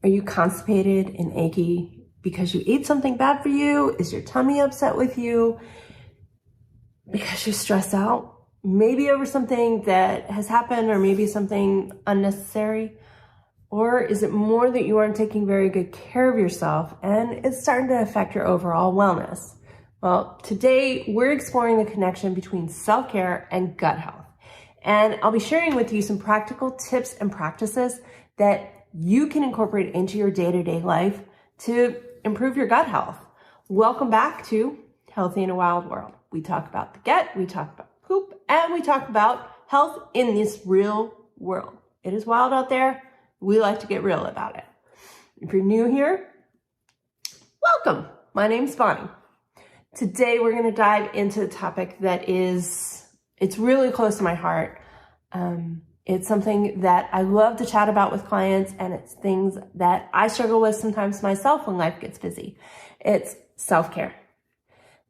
Are you constipated and achy because you ate something bad for you? Is your tummy upset with you because you're stressed out? Maybe over something that has happened, or maybe something unnecessary? Or is it more that you aren't taking very good care of yourself and it's starting to affect your overall wellness? Well, today we're exploring the connection between self-care and gut health. And I'll be sharing with you some practical tips and practices that you can incorporate into your day-to-day life to improve your gut health. Welcome back to Healthy in a Wild World. We talk about the gut, we talk about poop, and we talk about health in this real world. It is wild out there. We like to get real about it. If you're new here, welcome. My name's Bonnie. Today we're going to dive into a topic that it's really close to my heart. It's something that I love to chat about with clients, and it's things that I struggle with sometimes myself when life gets busy. It's self-care.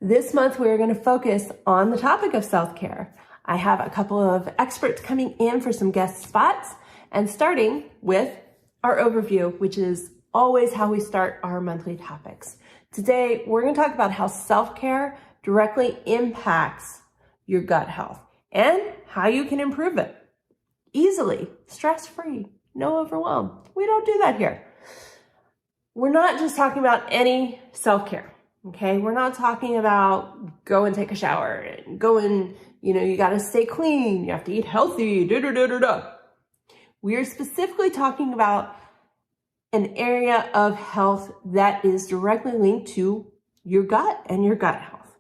This month, we're going to focus on the topic of self-care. I have a couple of experts coming in for some guest spots, and starting with our overview, which is always how we start our monthly topics. Today, we're going to talk about how self-care directly impacts your gut health and how you can improve it easily, stress-free, no overwhelm. We don't do that here. We're not just talking about any self-care. Okay, we're not talking about go and take a shower and go and, you got to stay clean. You have to eat healthy, We are specifically talking about an area of health that is directly linked to your gut and your gut health.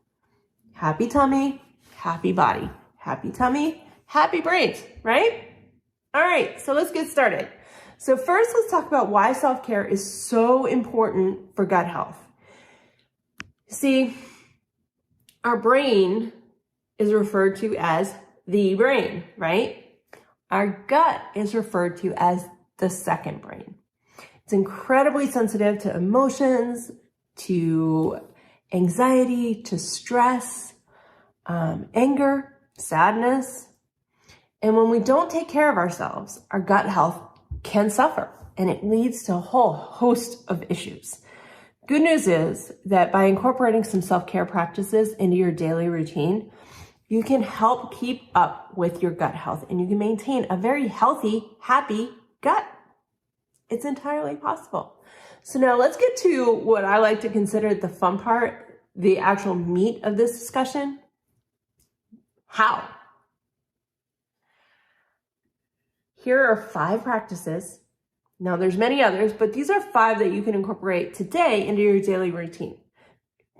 Happy tummy, happy body. Happy tummy, happy brains, right? All right, so let's get started. So first, let's talk about why self-care is so important for gut health. See, our brain is referred to as the brain, right? Our gut is referred to as the second brain. It's incredibly sensitive to emotions, to anxiety, to stress, anger, sadness. And when we don't take care of ourselves, our gut health can suffer, and it leads to a whole host of issues. Good news is that by incorporating some self-care practices into your daily routine, you can help keep up with your gut health, and you can maintain a very healthy, happy gut. It's entirely possible. So now let's get to what I like to consider the fun part, the actual meat of this discussion. How? Here are 5 practices. Now, there's many others, but these are 5 that you can incorporate today into your daily routine.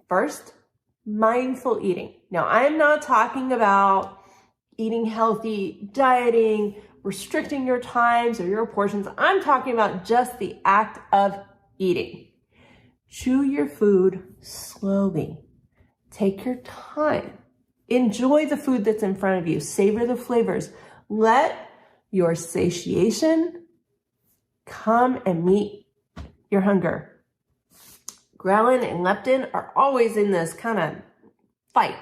First, mindful eating. Now, I'm not talking about eating healthy, dieting, restricting your times or your portions. I'm talking about just the act of eating. Chew your food slowly. Take your time. Enjoy the food that's in front of you. Savor the flavors. Let your satiation come and meet your hunger. Ghrelin and leptin are always in this kind of fight.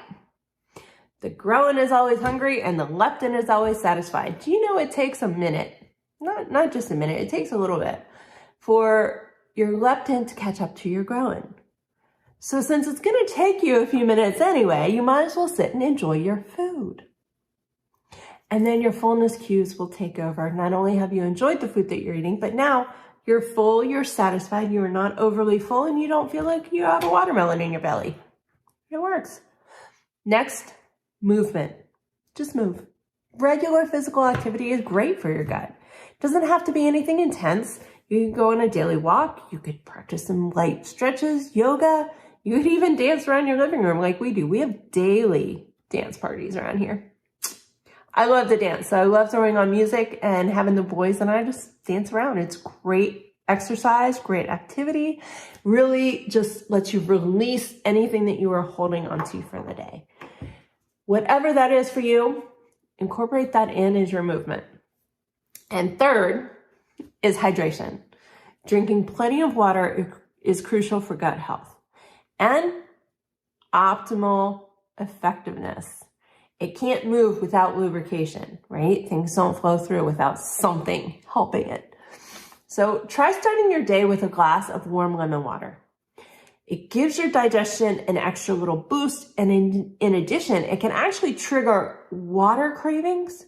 The ghrelin is always hungry and the leptin is always satisfied. Do you know it takes a minute, not just a minute, it takes a little bit for your leptin to catch up to your ghrelin. So since it's going to take you a few minutes anyway, you might as well sit and enjoy your food. And then your fullness cues will take over. Not only have you enjoyed the food that you're eating, but now you're full, you're satisfied, you are not overly full, and you don't feel like you have a watermelon in your belly. It works. Next, movement. Just move. Regular physical activity is great for your gut. It doesn't have to be anything intense. You can go on a daily walk. You could practice some light stretches, yoga. You could even dance around your living room like we do. We have daily dance parties around here. I love to dance. So I love throwing on music and having the boys and I just dance around. It's great exercise, great activity. Really just lets you release anything that you are holding onto for the day. Whatever that is for you, incorporate that in as your movement. And third is hydration. Drinking plenty of water is crucial for gut health and optimal effectiveness. It can't move without lubrication, right? Things don't flow through without something helping it. So try starting your day with a glass of warm lemon water. It gives your digestion an extra little boost, and in addition, it can actually trigger water cravings.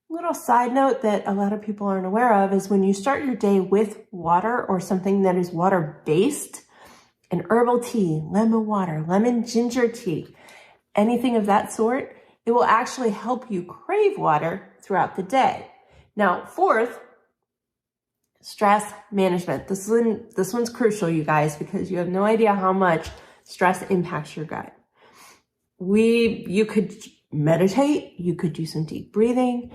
Little side note that a lot of people aren't aware of is when you start your day with water or something that is water-based, an herbal tea, lemon water, lemon ginger tea, anything of that sort, it will actually help you crave water throughout the day. Now, fourth, stress management. This one's crucial, you guys, because you have no idea how much stress impacts your gut. You could meditate, you could do some deep breathing,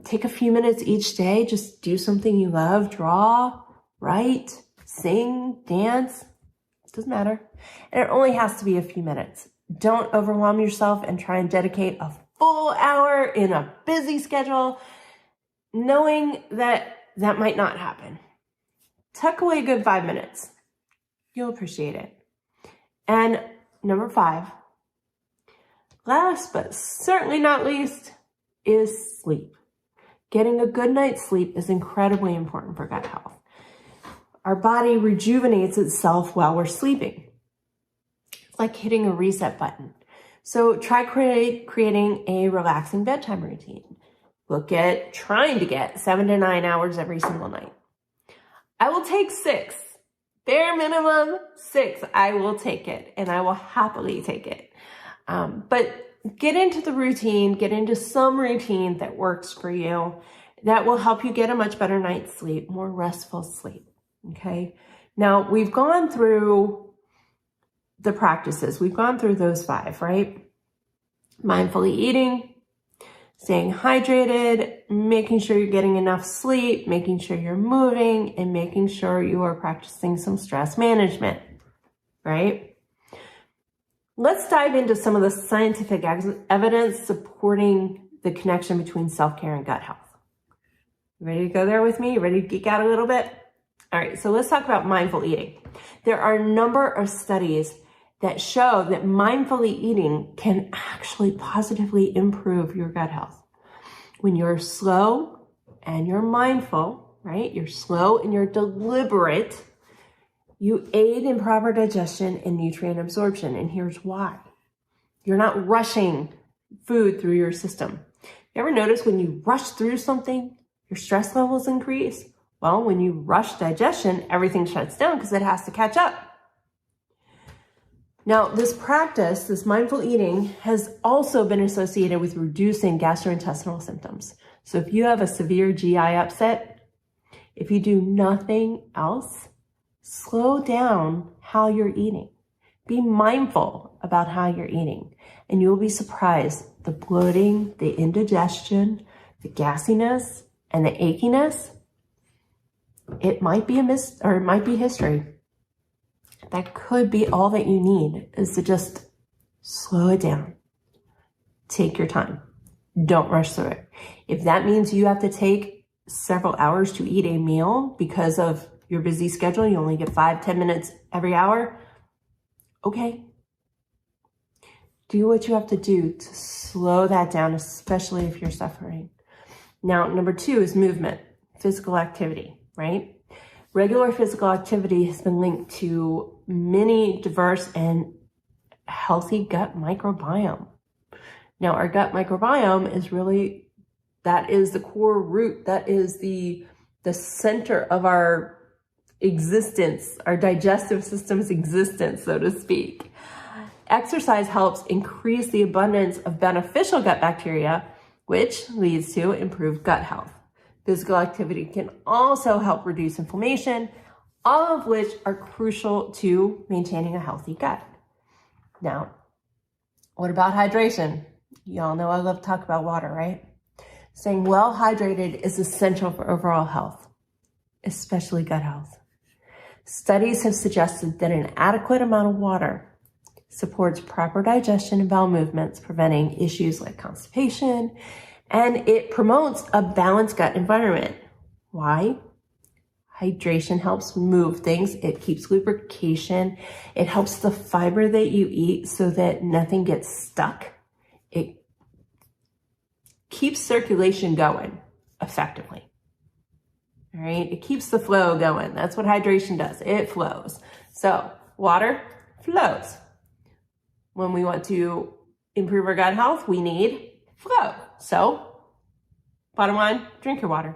take a few minutes each day, just do something you love, draw, write, sing, dance, doesn't matter. And it only has to be a few minutes. Don't overwhelm yourself and try and dedicate a full hour in a busy schedule, knowing that might not happen. Tuck away a good 5 minutes. You'll appreciate it. And number 5, last but certainly not least, is sleep. Getting a good night's sleep is incredibly important for gut health. Our body rejuvenates itself while we're sleeping. It's like hitting a reset button. So try creating a relaxing bedtime routine. Look at trying to get 7 to 9 hours every single night. I will take 6, bare minimum 6. I will take it, and I will happily take it. But get into the routine, get into some routine that works for you, that will help you get a much better night's sleep, more restful sleep. Okay. Now we've gone through the practices. We've gone through those 5, right? Mindfully eating, staying hydrated, making sure you're getting enough sleep, making sure you're moving, and making sure you are practicing some stress management, right? Let's dive into some of the scientific evidence supporting the connection between self-care and gut health. Ready to go there with me? You ready to geek out a little bit? All right, so let's talk about mindful eating. There are a number of studies that show that mindfully eating can actually positively improve your gut health. When you're slow and you're mindful, right? You're slow and you're deliberate, you aid in proper digestion and nutrient absorption. And here's why. You're not rushing food through your system. You ever notice when you rush through something, your stress levels increase? Well, when you rush digestion, everything shuts down because it has to catch up. Now, this practice, this mindful eating, has also been associated with reducing gastrointestinal symptoms. So if you have a severe GI upset, if you do nothing else, slow down how you're eating. Be mindful about how you're eating, and you'll be surprised. The bloating, the indigestion, the gassiness, and the achiness, it might be it might be history. That could be all that you need, is to just slow it down. Take your time. Don't rush through it. If that means you have to take several hours to eat a meal because of your busy schedule, you only get 5-10 minutes every hour, okay. Do what you have to do to slow that down, especially if you're suffering. Now, number 2 is movement, physical activity, right? Regular physical activity has been linked to many diverse and healthy gut microbiome. Now, our gut microbiome is really, that is the core root, that is the center of our existence, our digestive system's existence, so to speak. Exercise helps increase the abundance of beneficial gut bacteria, which leads to improved gut health. Physical activity can also help reduce inflammation, all of which are crucial to maintaining a healthy gut. Now, what about hydration? Y'all know I love to talk about water, right? Staying well hydrated is essential for overall health, especially gut health. Studies have suggested that an adequate amount of water supports proper digestion and bowel movements, preventing issues like constipation, and it promotes a balanced gut environment. Why? Hydration helps move things. It keeps lubrication. It helps the fiber that you eat so that nothing gets stuck. It keeps circulation going effectively. All right, it keeps the flow going. That's what hydration does. It flows. So water flows. When we want to improve our gut health, we need flow. So bottom line, drink your water.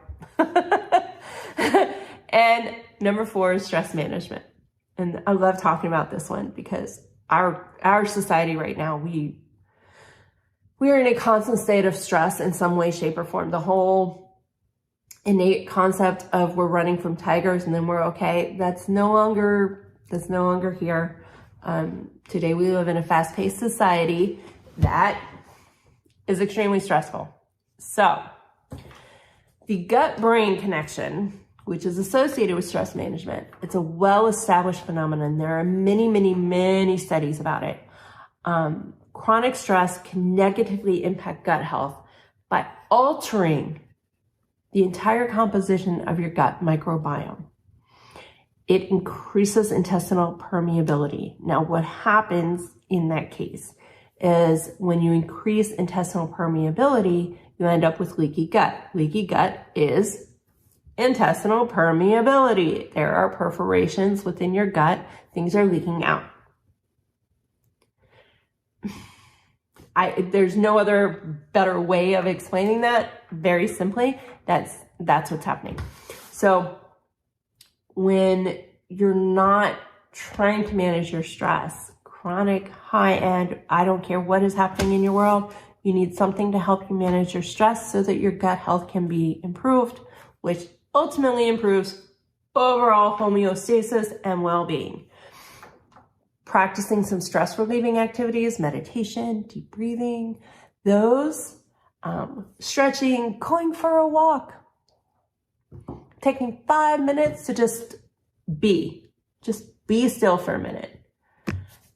And number 4 is stress management. And I love talking about this one because our society right now, we are in a constant state of stress in some way, shape, or form. The whole innate concept of we're running from tigers and then we're okay, that's no longer here. Today we live in a fast-paced society that is extremely stressful. So the gut-brain connection, which is associated with stress management, it's a well-established phenomenon. There are many, many, many studies about it. Chronic stress can negatively impact gut health by altering the entire composition of your gut microbiome. It increases intestinal permeability. Now, what happens in that case is when you increase intestinal permeability, you end up with leaky gut. Leaky gut is intestinal permeability. There are perforations within your gut. Things are leaking out. There's no other better way of explaining that. Very simply, that's what's happening. So when you're not trying to manage your stress, chronic, high end, I don't care what is happening in your world, you need something to help you manage your stress so that your gut health can be improved, which ultimately improves overall homeostasis and well-being. Practicing some stress relieving activities, meditation, deep breathing, those, stretching, going for a walk, taking 5 minutes to just be still for a minute.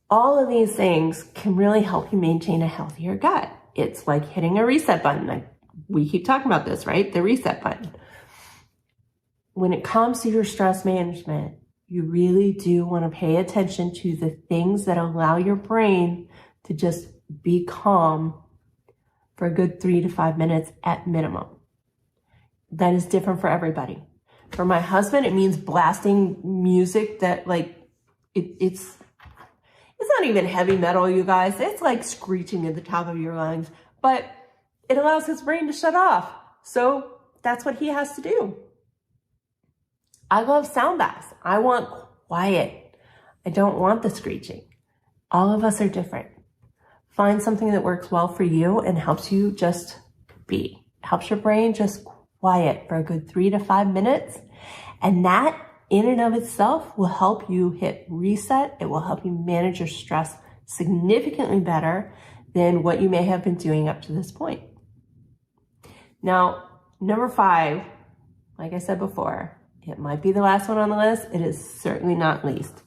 All of these things can really help you maintain a healthier gut. It's like hitting a reset button. We keep talking about this, right? The reset button. When it comes to your stress management, you really do want to pay attention to the things that allow your brain to just be calm for a good 3 to 5 minutes at minimum. That is different for everybody. For my husband, it means blasting music that it's not even heavy metal, you guys. It's like screeching at the top of your lungs, but it allows his brain to shut off. So that's what he has to do. I love sound baths. I want quiet. I don't want the screeching. All of us are different. Find something that works well for you and helps you just be. Helps your brain just quiet for a good 3 to 5 minutes. And that in and of itself will help you hit reset. It will help you manage your stress significantly better than what you may have been doing up to this point. Now, number 5, like I said before, it might be the last one on the list. It is certainly not least.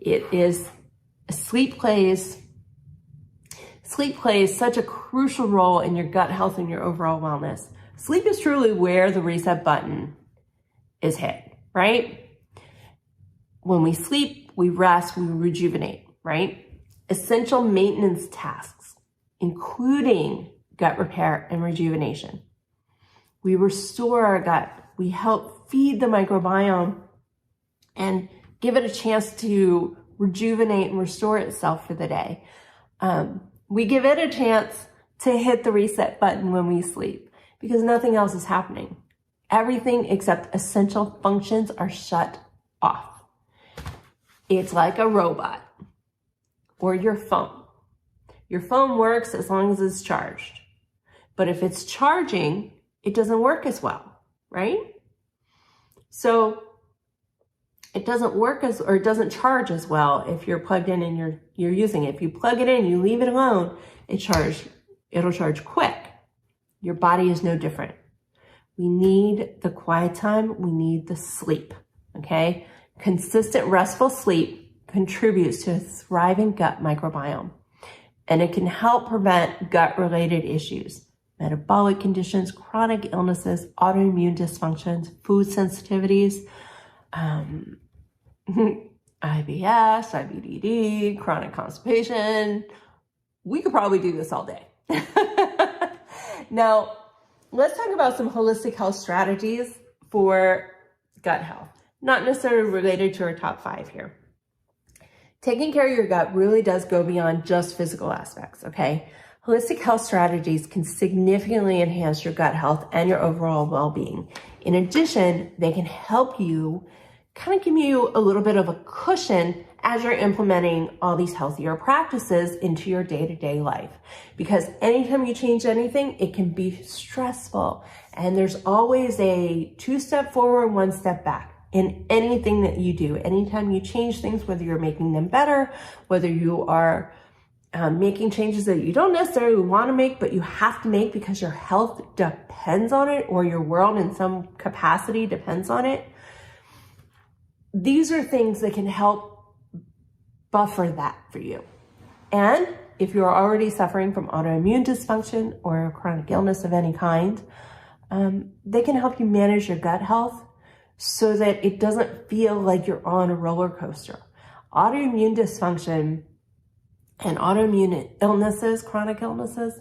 It is sleep plays such a crucial role in your gut health and your overall wellness. Sleep is truly where the reset button is hit, right? When we sleep, we rest, we rejuvenate, right? Essential maintenance tasks, including gut repair and rejuvenation. We restore our gut. We help feed the microbiome and give it a chance to rejuvenate and restore itself for the day. We give it a chance to hit the reset button when we sleep because nothing else is happening. Everything except essential functions are shut off. It's like a robot or your phone. Your phone works as long as it's charged. But if it's charging, it doesn't work as well, right? So it doesn't it doesn't charge as well if you're plugged in and you're using it. If you plug it in, you leave it alone, it'll charge quick. Your body is no different. We need the quiet time. We need the sleep, okay? Consistent restful sleep contributes to a thriving gut microbiome, and it can help prevent gut-related issues, metabolic conditions, chronic illnesses, autoimmune dysfunctions, food sensitivities, IBS, IBDD, chronic constipation. We could probably do this all day. Now, let's talk about some holistic health strategies for gut health, not necessarily related to our top 5 here. Taking care of your gut really does go beyond just physical aspects, okay? Holistic health strategies can significantly enhance your gut health and your overall well-being. In addition, they can help you kind of give you a little bit of a cushion as you're implementing all these healthier practices into your day-to-day life. Because anytime you change anything, it can be stressful. And there's always a 2-step forward, 1 step back in anything that you do. Anytime you change things, whether you're making them better, whether you are making changes that you don't necessarily want to make, but you have to make because your health depends on it, or your world in some capacity depends on it. These are things that can help buffer that for you. And if you're already suffering from autoimmune dysfunction or chronic illness of any kind, they can help you manage your gut health so that it doesn't feel like you're on a roller coaster. Autoimmune dysfunction and autoimmune illnesses, chronic illnesses,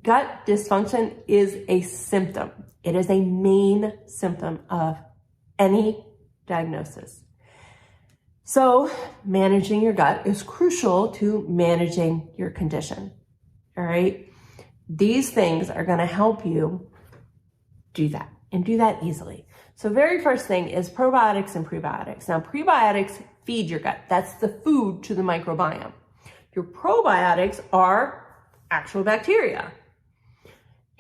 gut dysfunction is a symptom. It is a main symptom of any diagnosis. So managing your gut is crucial to managing your condition. All right. These things are going to help you do that and do that easily. So very first thing is probiotics and prebiotics. Now prebiotics feed your gut. That's the food to the microbiome. Your probiotics are actual bacteria.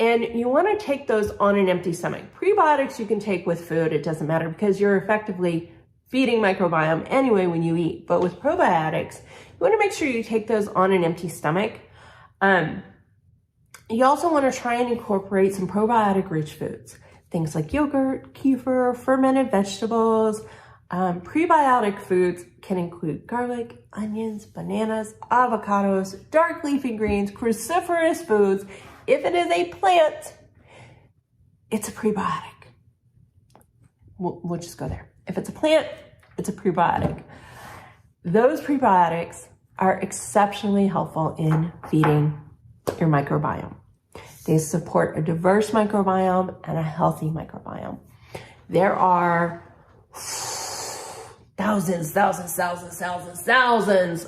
And you want to take those on an empty stomach. Prebiotics you can take with food, it doesn't matter, because you're effectively feeding microbiome anyway when you eat. But with probiotics, you want to make sure you take those on an empty stomach. You also want to try and incorporate some probiotic-rich foods. Things like yogurt, kefir, fermented vegetables. Prebiotic foods can include garlic, onions, bananas, avocados, dark leafy greens, cruciferous foods. If it is a plant, it's a prebiotic. We'll just go there. If it's a plant, it's a prebiotic. Those prebiotics are exceptionally helpful in feeding your microbiome. They support a diverse microbiome and a healthy microbiome. There are thousands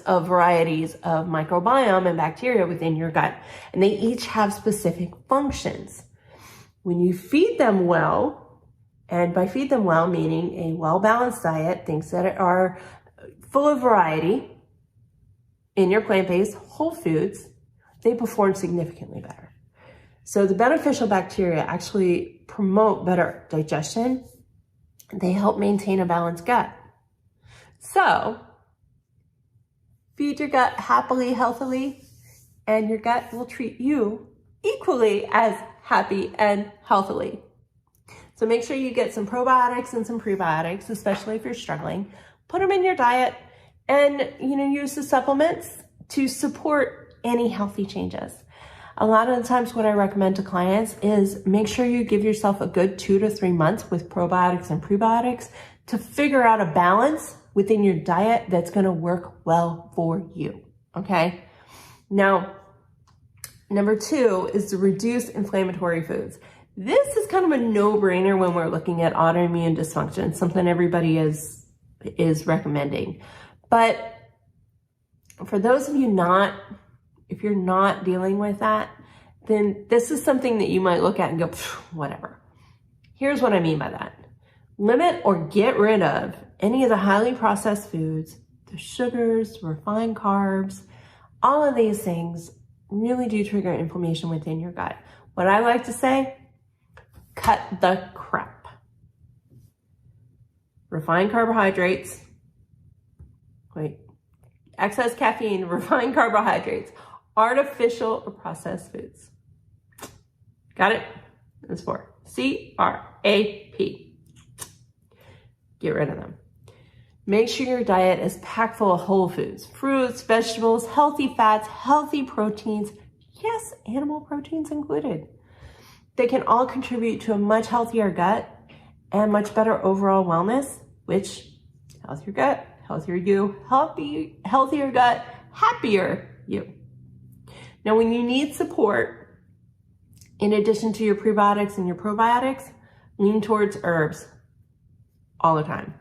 of varieties of microbiome and bacteria within your gut, and they each have specific functions. When you feed them well, and by feed them well, meaning a well-balanced diet, things that are full of variety in your plant-based whole foods, they perform significantly better. So the beneficial bacteria actually promote better digestion. They help maintain a balanced gut. So feed your gut happily, healthily, and your gut will treat you equally as happy and healthily. So make sure you get some probiotics and some prebiotics, especially if you're struggling. Put them in your diet and, use the supplements to support any healthy changes. A lot of the times what I recommend to clients is make sure you give yourself a good 2 to 3 months with probiotics and prebiotics to figure out a balance within your diet that's going to work well for you. Okay. Now, number 2 is to reduce inflammatory foods. This is kind of a no-brainer when we're looking at autoimmune dysfunction, something everybody is recommending. But for those of you if you're not dealing with that, then this is something that you might look at and go, whatever. Here's what I mean by that. Limit or get rid of any of the highly processed foods, the sugars, refined carbs. All of these things really do trigger inflammation within your gut. What I like to say, cut the crap. Refined carbohydrates, excess caffeine, refined carbohydrates, artificial or processed foods. Got it? That's for C-R-A-P. Get rid of them. Make sure your diet is packed full of whole foods, fruits, vegetables, healthy fats, healthy proteins. Yes, animal proteins included. They can all contribute to a much healthier gut and much better overall wellness, which healthier gut, healthier you, healthier gut, happier you. Now, when you need support, in addition to your prebiotics and your probiotics, lean towards herbs. all the time.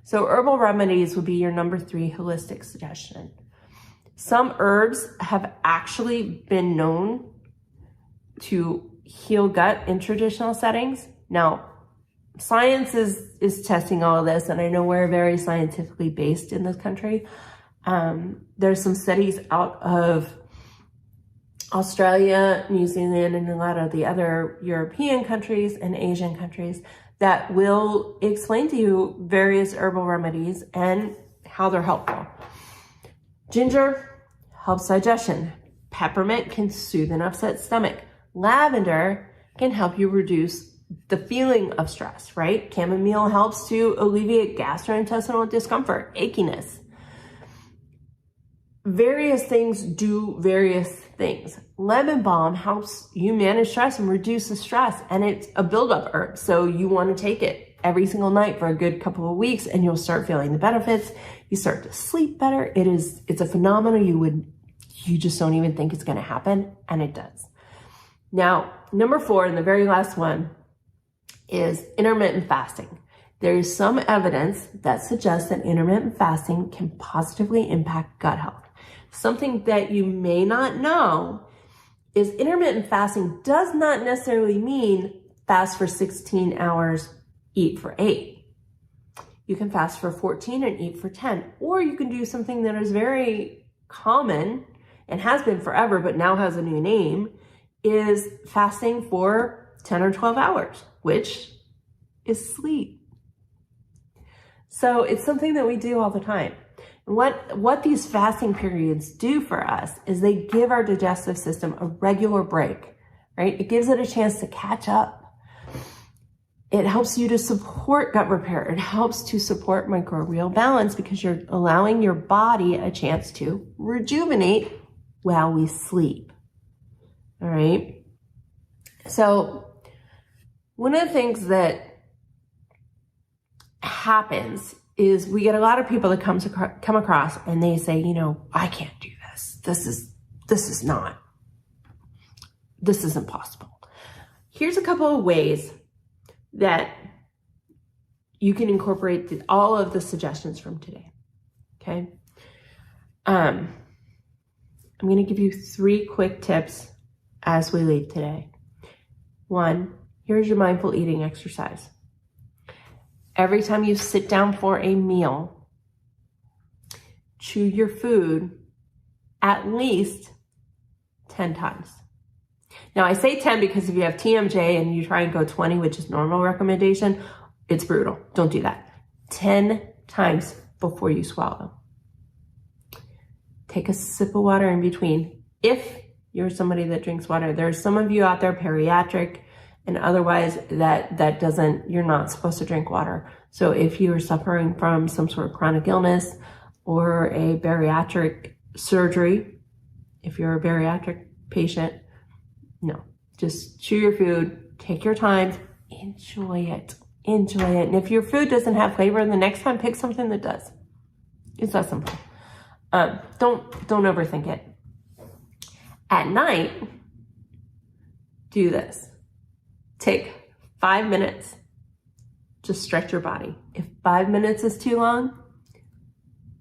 So herbal remedies would be your number 3 holistic suggestion. Some herbs have actually been known to heal gut in traditional settings. Now, science is testing all of this, and I know we're very scientifically based in this country. There's some studies out of Australia, New Zealand, and a lot of the other European countries and Asian countries that will explain to you various herbal remedies and how they're helpful. Ginger helps digestion. Peppermint can soothe an upset stomach. Lavender can help you reduce the feeling of stress, right? Chamomile helps to alleviate gastrointestinal discomfort, achiness. Various things do various things. Lemon balm helps you manage stress and reduce the stress, and it's a buildup herb. So you want to take it every single night for a good couple of weeks, and you'll start feeling the benefits. You start to sleep better. It's a phenomenon you just don't even think it's going to happen, and it does. Now, number 4, and the very last one, is intermittent fasting. There is some evidence that suggests that intermittent fasting can positively impact gut health. Something that you may not know is intermittent fasting does not necessarily mean fast for 16 hours, eat for 8. You can fast for 14 and eat for 10. Or you can do something that is very common and has been forever, but now has a new name, is fasting for 10 or 12 hours, which is sleep. So it's something that we do all the time. And what these fasting periods do for us is they give our digestive system a regular break, right? It gives it a chance to catch up. It helps you to support gut repair. It helps to support microbial balance because you're allowing your body a chance to rejuvenate while we sleep. All right. So one of the things that happens is we get a lot of people that come across and they say, I can't do this. This isn't possible. Here's a couple of ways that you can incorporate all of the suggestions from today. Okay. I'm going to give you 3 quick tips as we leave today. 1, here's your mindful eating exercise. Every time you sit down for a meal, chew your food at least 10 times. Now, I say 10 because if you have TMJ and you try and go 20, which is normal recommendation, it's brutal. Don't do that. 10 times before you swallow. Take a sip of water in between. If you're somebody that drinks water, there's some of you out there, bariatric, and otherwise you're not supposed to drink water. So if you are suffering from some sort of chronic illness or a bariatric surgery, if you're a bariatric patient, no, just chew your food, take your time, enjoy it. And if your food doesn't have flavor, the next time pick something that does. It's that simple. Don't overthink it. At night, do this. Take 5 minutes. Just stretch your body. If 5 minutes is too long,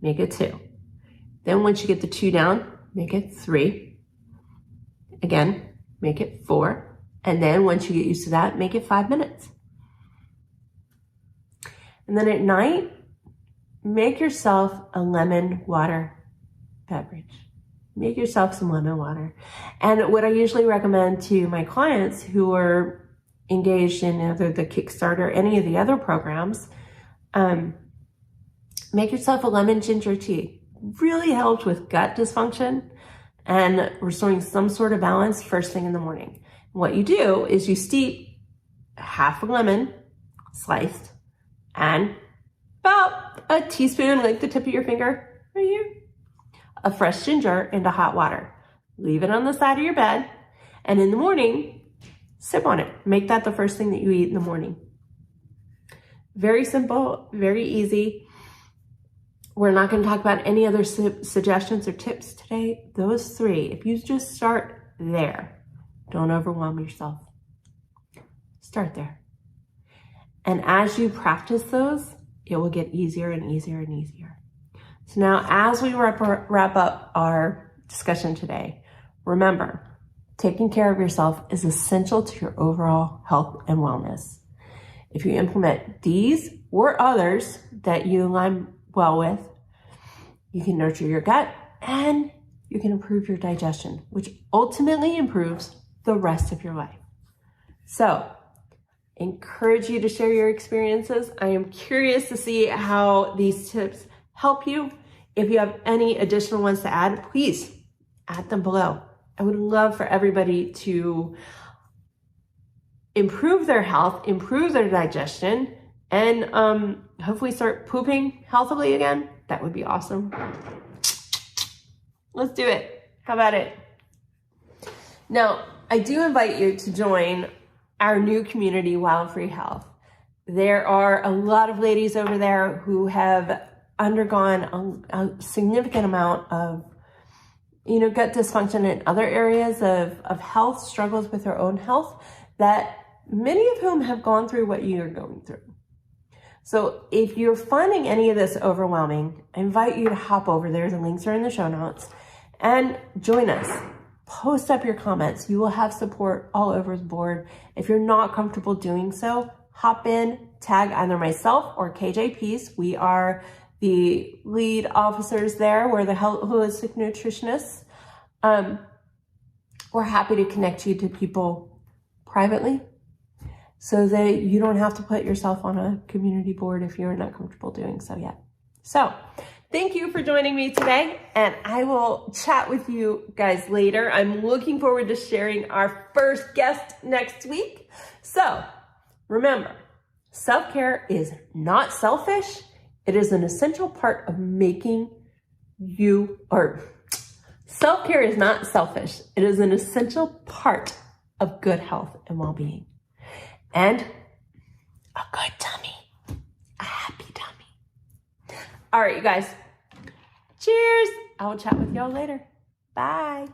make it 2. Then once you get the 2 down, make it 3. Again, make it 4. And then once you get used to that, make it 5 minutes. And then at night, make yourself a lemon water beverage. Make yourself some lemon water. And what I usually recommend to my clients who are engaged in either the Kickstarter or any of the other programs, make yourself a lemon ginger tea. Really helps with gut dysfunction and restoring some sort of balance first thing in the morning. What you do is you steep half a lemon sliced and about a teaspoon, like the tip of your finger right here, of fresh ginger into hot water. Leave it on the side of your bed, and in the morning, sip on it. Make that the first thing that you eat in the morning. Very simple, very easy. We're not going to talk about any other suggestions or tips today. Those 3, if you just start there, don't overwhelm yourself. Start there. And as you practice those, it will get easier and easier and easier. So now as we wrap up our discussion today, remember, taking care of yourself is essential to your overall health and wellness. If you implement these or others that you align well with, you can nurture your gut and you can improve your digestion, which ultimately improves the rest of your life. So, encourage you to share your experiences. I am curious to see how these tips help you. If you have any additional ones to add, please add them below. I would love for everybody to improve their health, improve their digestion, and hopefully start pooping healthily again. That would be awesome. Let's do it. How about it? Now, I do invite you to join our new community, Wild Free Health. There are a lot of ladies over there who have undergone a significant amount of, gut dysfunction in other areas of health, struggles with their own health, that many of whom have gone through what you're going through. So if you're finding any of this overwhelming, I invite you to hop over there. The links are in the show notes and join us. Post up your comments. You will have support all over the board. If you're not comfortable doing so, hop in, tag either myself or KJ Peace. We are the lead officers there. We're the holistic nutritionists. We're happy to connect you to people privately so that you don't have to put yourself on a community board if you're not comfortable doing so yet. So, thank you for joining me today, and I will chat with you guys later. I'm looking forward to sharing our first guest next week. So, remember, self-care is not selfish. It is an essential part of self-care is not selfish. It is an essential part of good health and well-being. And a good tummy, a happy tummy. All right, you guys. Cheers. I will chat with y'all later. Bye.